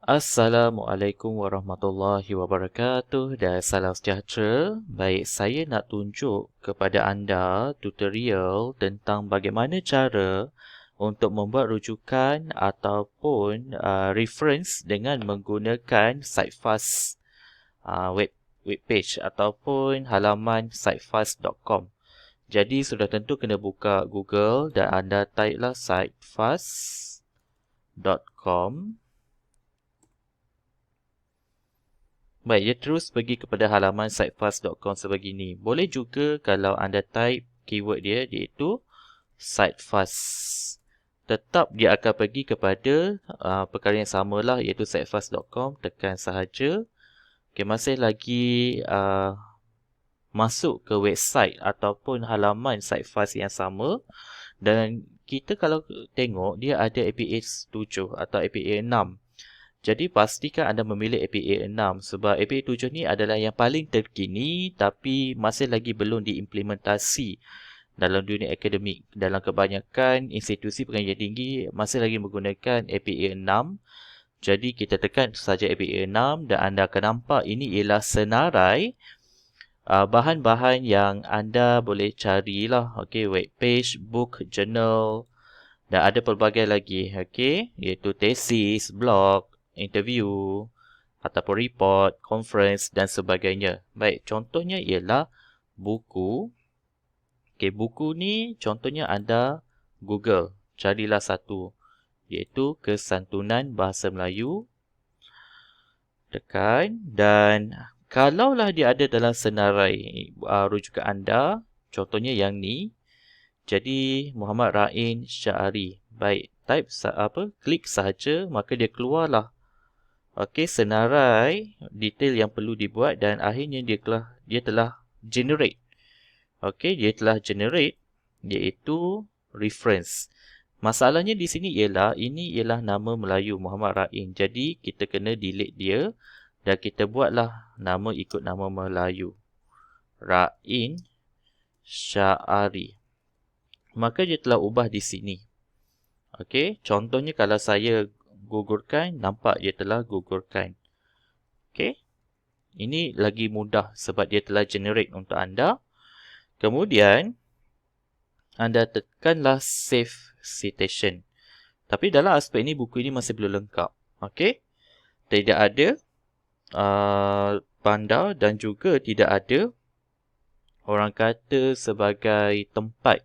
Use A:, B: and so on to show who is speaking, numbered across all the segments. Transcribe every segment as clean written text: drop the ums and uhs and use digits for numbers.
A: Assalamualaikum warahmatullahi wabarakatuh dan salam sejahtera. Baik, saya nak tunjuk kepada anda tutorial tentang bagaimana cara untuk membuat rujukan ataupun reference dengan menggunakan Sitefast web page ataupun halaman sitefast.com. Jadi sudah tentu kena buka Google dan anda type lah sitefast.com. Baik, dia terus pergi kepada halaman sitefast.com sebegini. Boleh juga kalau anda type keyword dia iaitu Sitefast. Tetap dia akan pergi kepada perkara yang samalah iaitu sitefast.com. Tekan sahaja. Okay, masih lagi masuk ke website ataupun halaman Sitefast yang sama. Dan kita kalau tengok dia ada APA 7 atau APA 6. Jadi pastikan anda memilih APA 6 sebab APA 7 ni adalah yang paling terkini tapi masih lagi belum diimplementasi dalam dunia akademik. Dalam kebanyakan institusi pengajian tinggi masih lagi menggunakan APA 6. Jadi kita tekan saja APA 6 dan anda akan nampak ini ialah senarai bahan-bahan yang anda boleh carilah. Okey, web page, book, journal dan ada pelbagai lagi. Okey, iaitu tesis, blog, interview ataupun report, conference dan sebagainya. Baik, contohnya ialah buku. Okey, buku ni contohnya anda Google. Carilah satu iaitu Kesantunan Bahasa Melayu. Tekan dan kalaulah dia ada dalam senarai rujukan anda, contohnya yang ni. Jadi Muhammad Ra'in Syahari. Baik, type klik sahaja maka dia keluarlah. Okey, senarai detail yang perlu dibuat dan akhirnya dia telah generate. Okey, dia telah generate iaitu reference. Masalahnya di sini ialah ini ialah nama Melayu Muhammad Ra'in. Jadi kita kena delete dia dan kita buatlah nama ikut nama Melayu. Ra'in Syahari. Maka dia telah ubah di sini. Okey, contohnya kalau saya gugurkan, nampak dia telah gugurkan. Okey. Ini lagi mudah sebab dia telah generate untuk anda. Kemudian, anda tekanlah save citation. Tapi dalam aspek ini, buku ini masih belum lengkap. Okey. Tidak ada bandar dan juga tidak ada orang kata sebagai tempat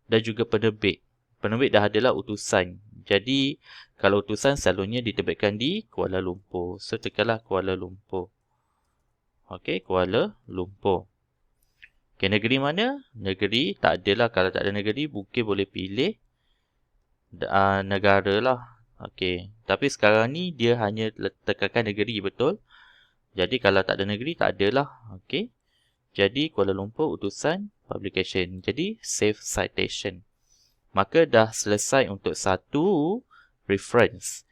A: dan juga penerbit. Penerbit dah adalah utusan. Jadi, kalau utusan selalunya diterbitkan di Kuala Lumpur. So, tekanlah Kuala Lumpur. Okey, Kuala Lumpur. Okey, negeri mana? Negeri, tak adalah. Kalau tak ada negeri, mungkin boleh pilih negara lah. Okey, tapi sekarang ni dia hanya tekankan negeri, betul? Jadi, kalau tak ada negeri, tak adalah. Okey. Jadi, Kuala Lumpur, utusan, publication. Jadi, save citation. Maka dah selesai untuk satu reference.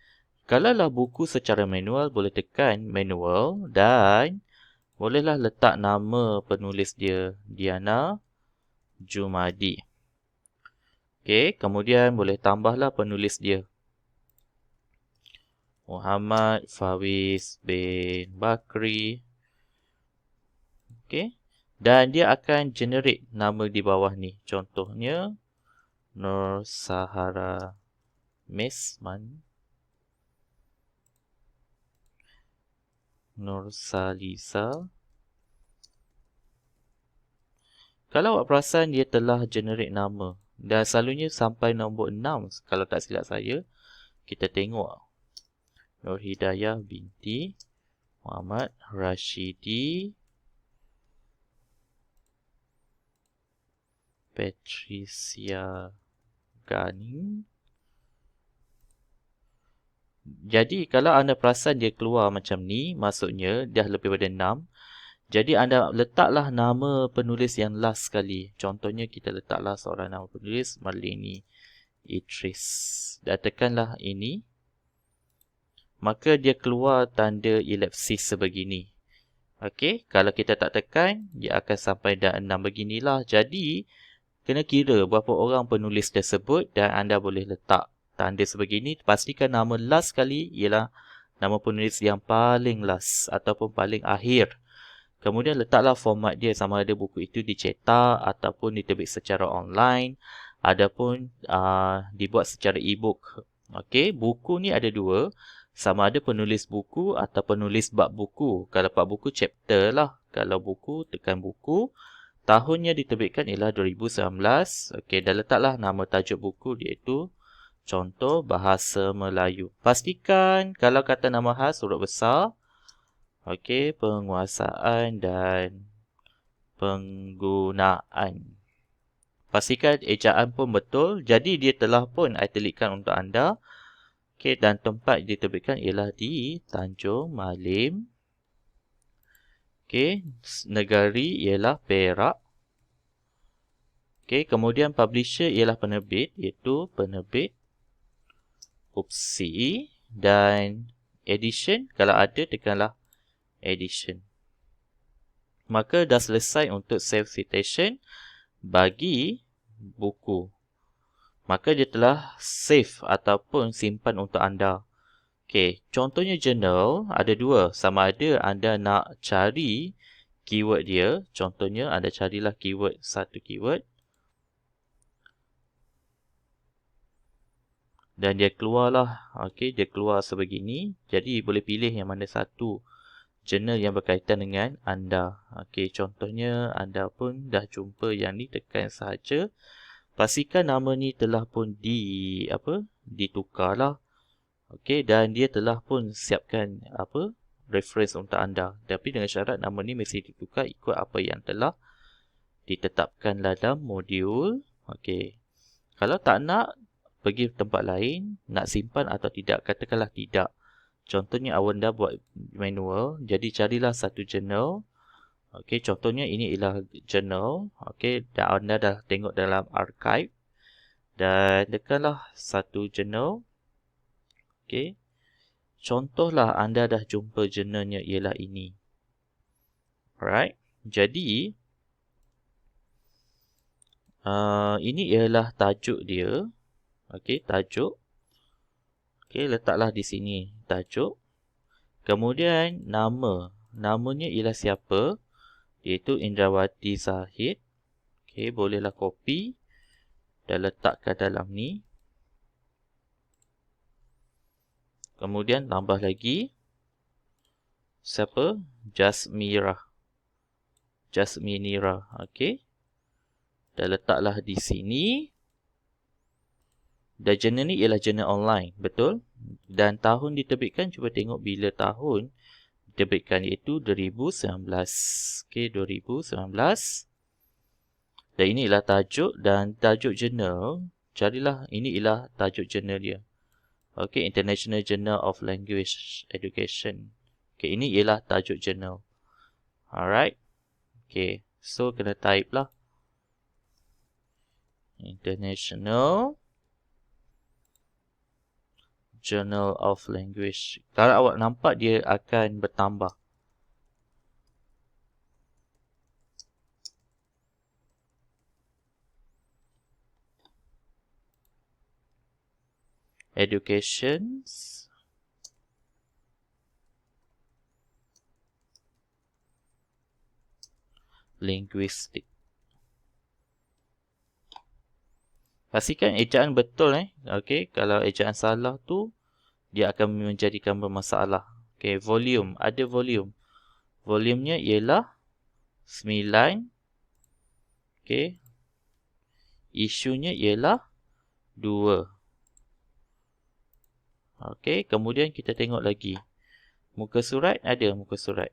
A: Kalaulah buku secara manual, boleh tekan manual dan bolehlah letak nama penulis dia, Diana Jumadi. Okey, kemudian boleh tambahlah penulis dia, Muhammad Fawis bin Bakri. Okey, dan dia akan generate nama di bawah ni. Contohnya Nur Sahara Mesman, Nur Salisa. Kalau awak perasan dia telah generate nama dan selalunya sampai nombor 6 kalau tak silap saya. Kita tengok Nur Hidayah binti Muhammad Rashidi Patricia Ganing. Jadi kalau anda perasan dia keluar macam ni, maksudnya dah lebih daripada 6. Jadi anda letaklah nama penulis yang last sekali. Contohnya kita letaklah seorang nama penulis, Marleni Idris. Dan tekanlah ini. Maka dia keluar tanda elipsis sebegini. Okey, kalau kita tak tekan, dia akan sampai dah 6 beginilah. Jadi, kena kira berapa orang penulis tersebut dan anda boleh letak tanda sebegini. Pastikan nama last sekali ialah Nama penulis yang paling last ataupun paling akhir. Kemudian letaklah format dia, sama ada buku itu dicetak ataupun diterbit secara online, adapun dibuat secara e-book. Okey, buku ni ada dua, sama ada penulis buku atau penulis bab buku. Kalau bab buku chapter lah. Kalau buku tekan buku. Tahunnya diterbitkan ialah 2019. Okey, dan letaklah nama tajuk buku iaitu contoh bahasa Melayu. Pastikan kalau kata nama khas huruf besar. Okey, penguasaan dan penggunaan. Pastikan ejaan pun betul. Jadi dia telah pun italickan untuk anda. Okey, dan tempat diterbitkan ialah di Tanjung Malim. Okey, negari ialah Perak. Okey, kemudian publisher ialah penerbit, iaitu penerbit Upsi, dan edition kalau ada tekanlah edition. Maka dah selesai untuk save citation bagi buku. Maka dia telah save ataupun simpan untuk anda. Okey, contohnya journal ada dua. Sama ada anda nak cari keyword dia. Contohnya anda carilah keyword, satu keyword. Dan dia keluarlah. Okey, dia keluar sebegini. Jadi boleh pilih yang mana satu jurnal yang berkaitan dengan anda. Okey, contohnya anda pun dah jumpa yang ni, tekan sahaja. Pastikan nama ni telah pun ditukarlah. Okey, dan dia telah pun siapkan reference untuk anda. Tapi dengan syarat nama ni mesti ditukar ikut apa yang telah ditetapkan dalam modul. Okey. Kalau tak nak pergi tempat lain, nak simpan atau tidak, katakanlah tidak. Contohnya awak dah buat manual, jadi carilah satu journal. Okey, contohnya ini ialah journal. Okey, dan anda dah tengok dalam archive. Dan tekanlah satu journal. Okey. Contohlah anda dah jumpa journalnya ialah ini. Alright. Jadi, ini ialah tajuk dia. Okey, tajuk. Okey, letaklah di sini tajuk. Kemudian nama. Namanya ialah siapa? Iaitu Indrawati Zahid. Okey, bolehlah copy dan letakkan dalam ni. Kemudian tambah lagi. Siapa? Jasmira. Jasminira. Okey. Dan letaklah di sini. Dan jurnal ni ialah jurnal online. Betul? Dan tahun diterbitkan, cuba tengok bila tahun diterbitkan, iaitu 2019. Okey, 2019. Dan ini ialah tajuk dan tajuk jurnal. Carilah, ini ialah tajuk jurnal dia. Okey, International Journal of Language Education. Okey, ini ialah tajuk jurnal. Alright. Okey, so kena type lah. International Journal of Language. Kalau awak nampak, dia akan bertambah. Education. Linguistic. Pastikan ejaan betul. Okey, kalau ejaan salah tu, dia akan menjadikan bermasalah. Okey, volume. Ada volume. Volumenya ialah 9. Okey. Isunya ialah 2. Okey, kemudian kita tengok lagi. Muka surat, ada muka surat.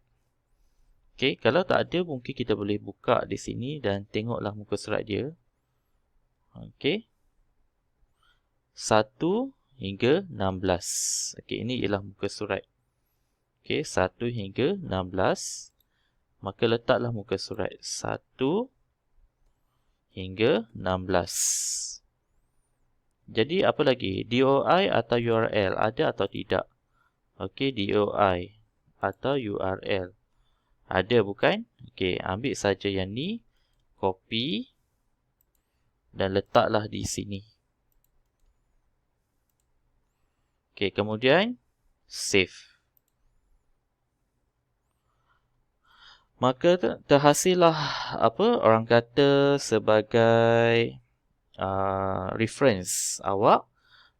A: Okey, kalau tak ada, mungkin kita boleh buka di sini dan tengoklah muka surat dia. Okey. 1 hingga 16. Okey, ini ialah muka surat. Okey, 1 hingga 16. Maka letaklah muka surat 1 hingga 16. Jadi apa lagi? DOI atau URL ada atau tidak? Okey, DOI atau URL. Ada bukan? Okey, ambil saja yang ni, copy dan letaklah di sini. Okey, kemudian save. Maka terhasillah orang kata sebagai reference awak.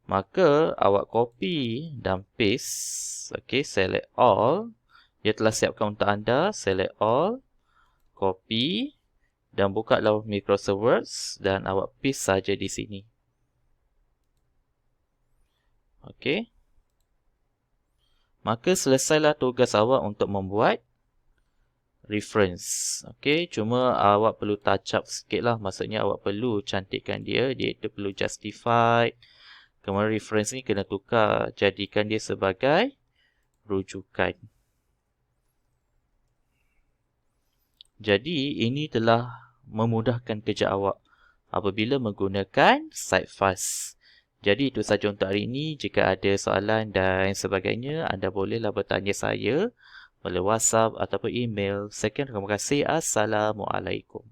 A: Maka awak copy dan paste. Okay, select all. Dia telah siapkan untuk anda. Select all. Copy. Dan buka dalam Microsoft Word. Dan awak paste saja di sini. Okay. Maka selesailah tugas awak untuk membuat reference. Okay, cuma awak perlu touch up sikit lah. Maksudnya awak perlu cantikkan dia. Dia itu perlu justify. Kemudian reference ni kena tukar. Jadikan dia sebagai rujukan. Jadi ini telah memudahkan kerja awak apabila menggunakan Cite-Fast. Jadi itu sahaja untuk hari ini. Jika ada soalan dan sebagainya, anda bolehlah bertanya saya melalui WhatsApp ataupun email. Sekian, terima kasih. Assalamualaikum.